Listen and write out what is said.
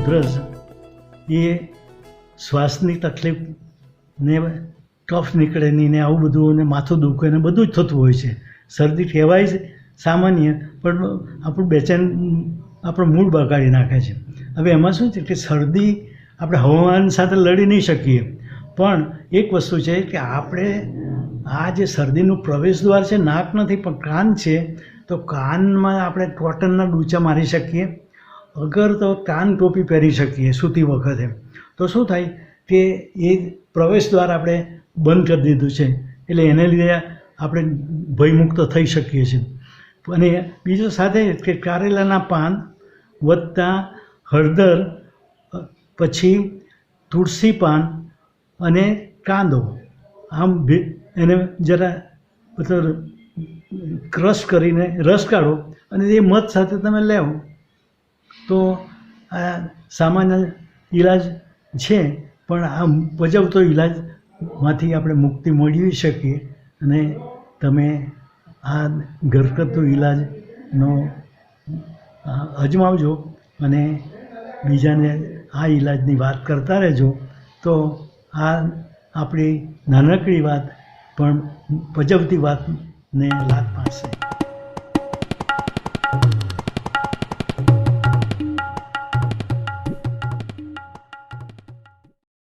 ઉધરસ એ શ્વાસની તકલીફ ને કફ નીકળે નહીં ને આવું બધું ને માથું દુખે ને બધું જ થતું હોય છે. શરદી કહેવાય છે સામાન્ય, પણ આપણું બેચેન આપણો મૂડ બગાડી નાખે છે. હવે એમાં શું છે કે શરદી આપણે હવામાન સાથે લડી નહીં શકીએ, પણ એક વસ્તુ છે કે આપણે આ જે શરદીનું પ્રવેશ દ્વાર છે નાક નથી પણ કાન છે, તો કાનમાં આપણે કોટનના ડૂચા મારી શકીએ, અગર તો કાન ટોપી પહેરી શકીએ સૂતી વખતે. તો શું થાય કે એ પ્રવેશ દ્વાર આપણે બંધ કરી દીધું છે, એટલે એને લીધે આપણે ભયમુક્ત થઈ શકીએ છીએ. અને બીજું સાથે કે કારેલાના પાન વત્તા હળદર, પછી તુલસી પાન અને કાંદો, આમ એને જરા મતલબ ક્રશ કરીને રસ કાઢો અને એ મધ સાથે તમે લેવો તો આ સામાન્ય ઈલાજ છે, પણ આ પજવતો ઈલાજમાંથી આપણે મુક્તિ મેળવી શકીએ. અને તમે આ ઘરગથ્થુ ઈલાજનો અજમાવજો અને બીજાને આ ઈલાજની વાત કરતા રહેજો, તો આ આપણી નાનકડી વાત પણ પજવતી વાતને લાભ પામશે.